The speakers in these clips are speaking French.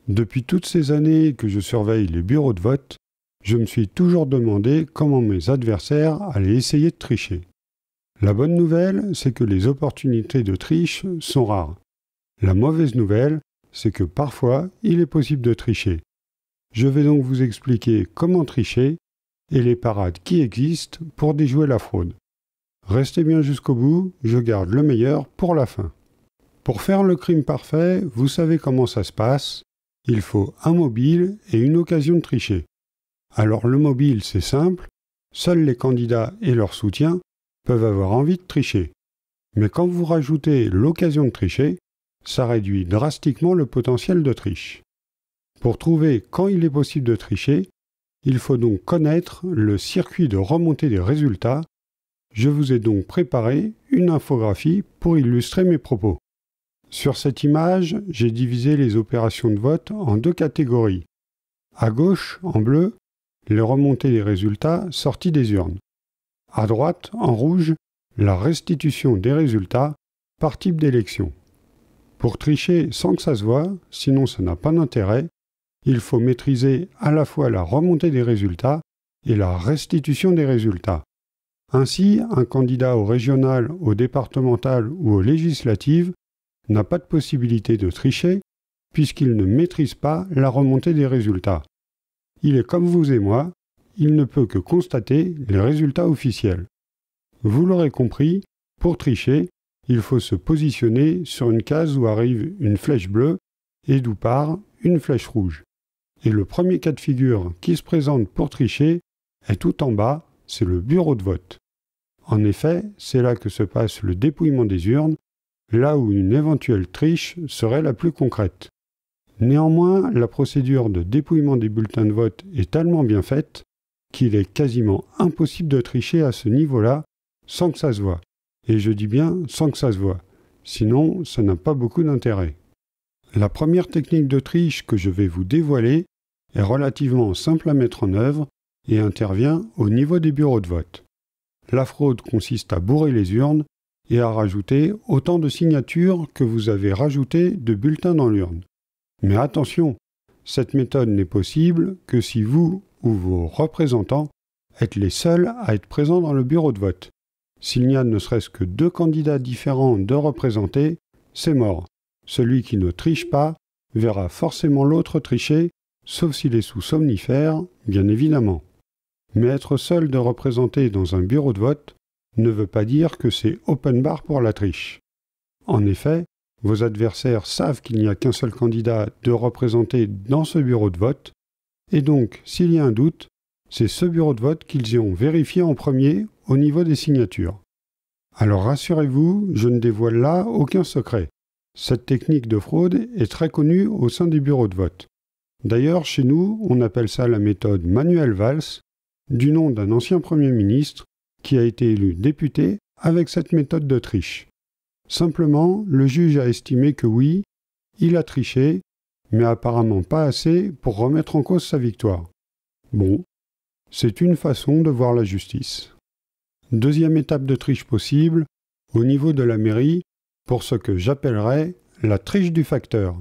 Depuis toutes ces années que je surveille les bureaux de vote, je me suis toujours demandé comment mes adversaires allaient essayer de tricher. La bonne nouvelle, c'est que les opportunités de triche sont rares. La mauvaise nouvelle, c'est que parfois, il est possible de tricher. Je vais donc vous expliquer comment tricher et les parades qui existent pour déjouer la fraude. Restez bien jusqu'au bout, je garde le meilleur pour la fin. Pour faire le crime parfait, vous savez comment ça se passe. Il faut un mobile et une occasion de tricher. Alors le mobile, c'est simple, seuls les candidats et leurs soutiens peuvent avoir envie de tricher. Mais quand vous rajoutez l'occasion de tricher, ça réduit drastiquement le potentiel de triche. Pour trouver quand il est possible de tricher, il faut donc connaître le circuit de remontée des résultats. Je vous ai donc préparé une infographie pour illustrer mes propos. Sur cette image, j'ai divisé les opérations de vote en deux catégories. À gauche, en bleu, les remontées des résultats sortis des urnes. À droite, en rouge, la restitution des résultats par type d'élection. Pour tricher sans que ça se voie, sinon ça n'a pas d'intérêt, il faut maîtriser à la fois la remontée des résultats et la restitution des résultats. Ainsi, un candidat au régional, au départemental ou aux législatives n'a pas de possibilité de tricher puisqu'il ne maîtrise pas la remontée des résultats. Il est comme vous et moi, il ne peut que constater les résultats officiels. Vous l'aurez compris, pour tricher, il faut se positionner sur une case où arrive une flèche bleue et d'où part une flèche rouge. Et le premier cas de figure qui se présente pour tricher est tout en bas, c'est le bureau de vote. En effet, c'est là que se passe le dépouillement des urnes, là où une éventuelle triche serait la plus concrète. Néanmoins, la procédure de dépouillement des bulletins de vote est tellement bien faite qu'il est quasiment impossible de tricher à ce niveau-là sans que ça se voie. Et je dis bien sans que ça se voie, sinon ça n'a pas beaucoup d'intérêt. La première technique de triche que je vais vous dévoiler est relativement simple à mettre en œuvre et intervient au niveau des bureaux de vote. La fraude consiste à bourrer les urnes et à rajouter autant de signatures que vous avez rajouté de bulletins dans l'urne. Mais attention, cette méthode n'est possible que si vous ou vos représentants êtes les seuls à être présents dans le bureau de vote. S'il n'y a ne serait-ce que 2 candidats différents de représentés, c'est mort. Celui qui ne triche pas verra forcément l'autre tricher, sauf s'il est sous somnifère, bien évidemment. Mais être seul de représenter dans un bureau de vote ne veut pas dire que c'est open bar pour la triche. En effet, vos adversaires savent qu'il n'y a qu'un seul candidat de représenter dans ce bureau de vote, et donc, s'il y a un doute, c'est ce bureau de vote qu'ils iront vérifier en premier au niveau des signatures. Alors rassurez-vous, je ne dévoile là aucun secret. Cette technique de fraude est très connue au sein des bureaux de vote. D'ailleurs, chez nous, on appelle ça la méthode Manuel Valls, du nom d'un ancien Premier ministre qui a été élu député avec cette méthode de triche. Simplement, le juge a estimé que oui, il a triché, mais apparemment pas assez pour remettre en cause sa victoire. Bon, c'est une façon de voir la justice. Deuxième étape de triche possible, au niveau de la mairie, pour ce que j'appellerais la triche du facteur.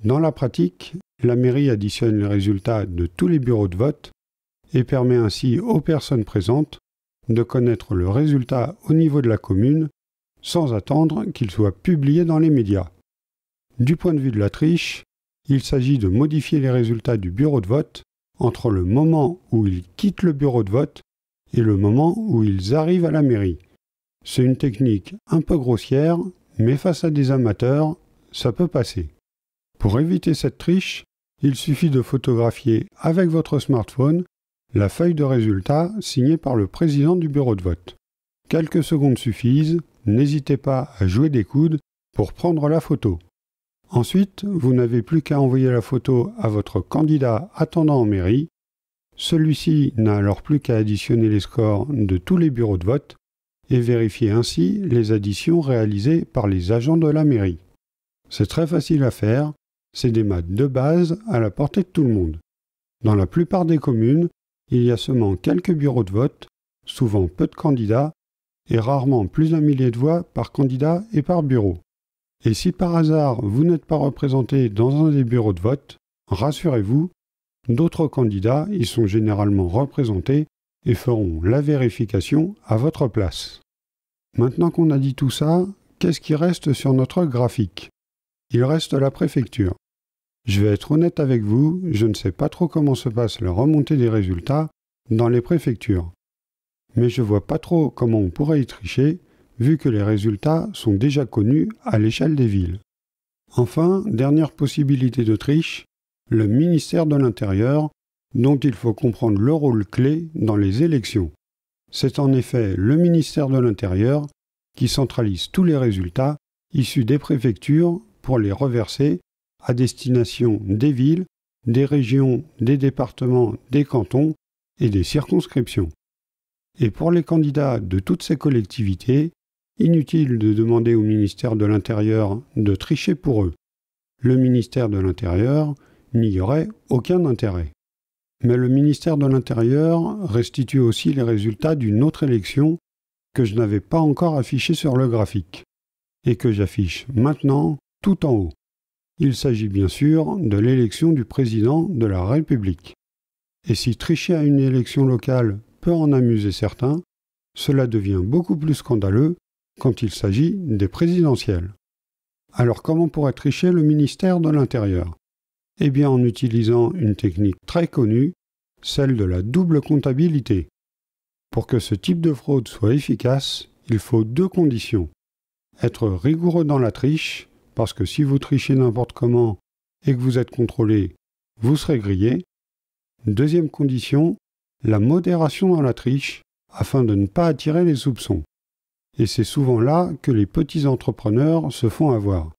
Dans la pratique, la mairie additionne les résultats de tous les bureaux de vote et permet ainsi aux personnes présentes de connaître le résultat au niveau de la commune sans attendre qu'il soit publié dans les médias. Du point de vue de la triche, il s'agit de modifier les résultats du bureau de vote entre le moment où ils quittent le bureau de vote et le moment où ils arrivent à la mairie. C'est une technique un peu grossière, mais face à des amateurs, ça peut passer. Pour éviter cette triche, il suffit de photographier avec votre smartphone la feuille de résultats signée par le président du bureau de vote. Quelques secondes suffisent, n'hésitez pas à jouer des coudes pour prendre la photo. Ensuite, vous n'avez plus qu'à envoyer la photo à votre candidat attendant en mairie. Celui-ci n'a alors plus qu'à additionner les scores de tous les bureaux de vote et vérifier ainsi les additions réalisées par les agents de la mairie. C'est très facile à faire, c'est des maths de base à la portée de tout le monde. Dans la plupart des communes, il y a seulement quelques bureaux de vote, souvent peu de candidats, et rarement plus d'un millier de voix par candidat et par bureau. Et si par hasard vous n'êtes pas représenté dans un des bureaux de vote, Rassurez-vous, d'autres candidats y sont généralement représentés et feront la vérification à votre place. Maintenant qu'on a dit tout ça, qu'est-ce qui reste sur notre graphique? Il reste la préfecture. Je vais être honnête avec vous, je ne sais pas trop comment se passe la remontée des résultats dans les préfectures. Mais je vois pas trop comment on pourrait y tricher, vu que les résultats sont déjà connus à l'échelle des villes. Enfin, dernière possibilité de triche, le ministère de l'Intérieur, dont il faut comprendre le rôle clé dans les élections. C'est en effet le ministère de l'Intérieur qui centralise tous les résultats issus des préfectures pour les reverser à destination des villes, des régions, des départements, des cantons et des circonscriptions. Et pour les candidats de toutes ces collectivités, inutile de demander au ministère de l'Intérieur de tricher pour eux. Le ministère de l'Intérieur n'y aurait aucun intérêt. Mais le ministère de l'Intérieur restitue aussi les résultats d'une autre élection que je n'avais pas encore affichée sur le graphique, et que j'affiche maintenant tout en haut. Il s'agit bien sûr de l'élection du président de la République. Et si tricher à une élection locale peut en amuser certains, cela devient beaucoup plus scandaleux quand il s'agit des présidentielles. Alors comment pourrait tricher le ministère de l'Intérieur? Eh bien en utilisant une technique très connue, celle de la double comptabilité. Pour que ce type de fraude soit efficace, il faut deux conditions. Être rigoureux dans la triche, parce que si vous trichez n'importe comment et que vous êtes contrôlé, vous serez grillé. Deuxième condition, la modération dans la triche, afin de ne pas attirer les soupçons. Et c'est souvent là que les petits entrepreneurs se font avoir.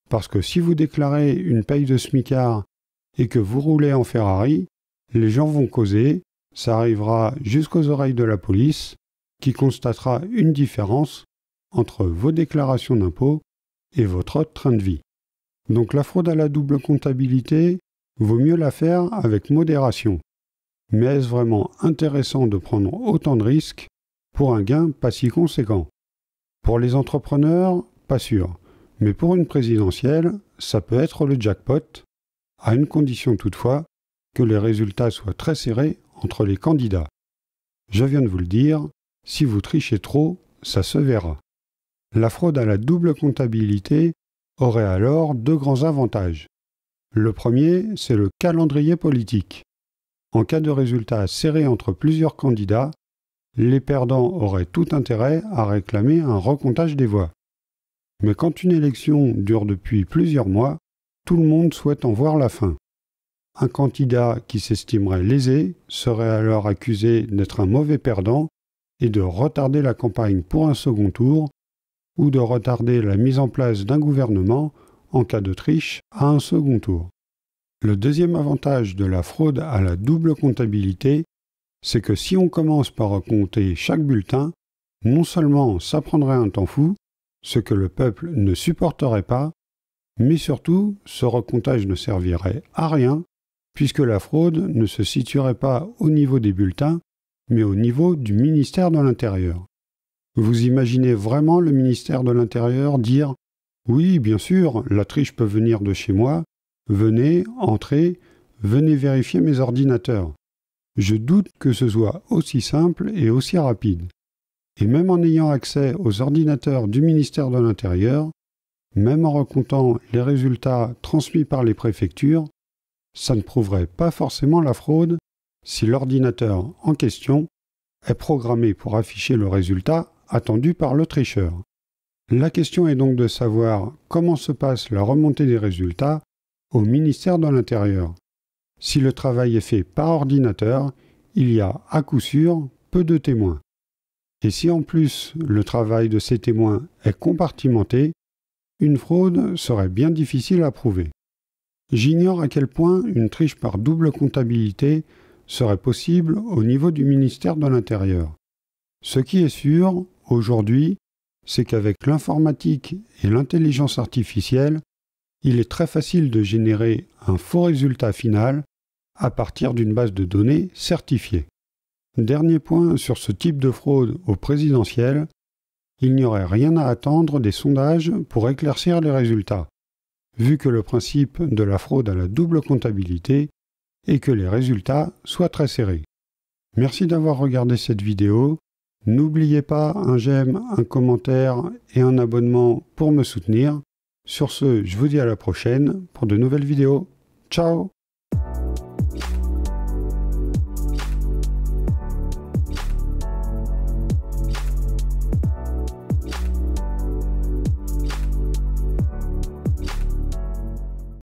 Parce que si vous déclarez une paye de smicard et que vous roulez en Ferrari, les gens vont causer, ça arrivera jusqu'aux oreilles de la police, qui constatera une différence entre vos déclarations d'impôts et votre train de vie. Donc la fraude à la double comptabilité, vaut mieux la faire avec modération. Mais est-ce vraiment intéressant de prendre autant de risques pour un gain pas si conséquent? Pour les entrepreneurs, pas sûr. Mais pour une présidentielle, ça peut être le jackpot, à une condition toutefois que les résultats soient très serrés entre les candidats. Je viens de vous le dire, si vous trichez trop, ça se verra. La fraude à la double comptabilité aurait alors deux grands avantages. Le premier, c'est le calendrier politique. En cas de résultats serrés entre plusieurs candidats, les perdants auraient tout intérêt à réclamer un recomptage des voix. Mais quand une élection dure depuis plusieurs mois, tout le monde souhaite en voir la fin. Un candidat qui s'estimerait lésé serait alors accusé d'être un mauvais perdant et de retarder la campagne pour un second tour ou de retarder la mise en place d'un gouvernement en cas de triche à un second tour. Le deuxième avantage de la fraude à la double comptabilité, c'est que si on commence par recompter chaque bulletin, non seulement ça prendrait un temps fou, ce que le peuple ne supporterait pas, mais surtout ce recomptage ne servirait à rien, puisque la fraude ne se situerait pas au niveau des bulletins, mais au niveau du ministère de l'Intérieur. Vous imaginez vraiment le ministère de l'Intérieur dire « Oui, bien sûr, la triche peut venir de chez moi, venez, entrez, venez vérifier mes ordinateurs. » Je doute que ce soit aussi simple et aussi rapide. Et même en ayant accès aux ordinateurs du ministère de l'Intérieur, même en recomptant les résultats transmis par les préfectures, ça ne prouverait pas forcément la fraude si l'ordinateur en question est programmé pour afficher le résultat attendu par le tricheur. La question est donc de savoir comment se passe la remontée des résultats au ministère de l'Intérieur. Si le travail est fait par ordinateur, il y a à coup sûr peu de témoins. Et si en plus le travail de ces témoins est compartimenté, une fraude serait bien difficile à prouver. J'ignore à quel point une triche par double comptabilité serait possible au niveau du ministère de l'Intérieur. Ce qui est sûr, aujourd'hui, c'est qu'avec l'informatique et l'intelligence artificielle, il est très facile de générer un faux résultat final à partir d'une base de données certifiée. Dernier point sur ce type de fraude au présidentiel, il n'y aurait rien à attendre des sondages pour éclaircir les résultats. vu que le principe de la fraude a la double comptabilité et que les résultats soient très serrés. Merci d'avoir regardé cette vidéo. N'oubliez pas un j'aime, un commentaire et un abonnement pour me soutenir. Sur ce, je vous dis à la prochaine pour de nouvelles vidéos. Ciao!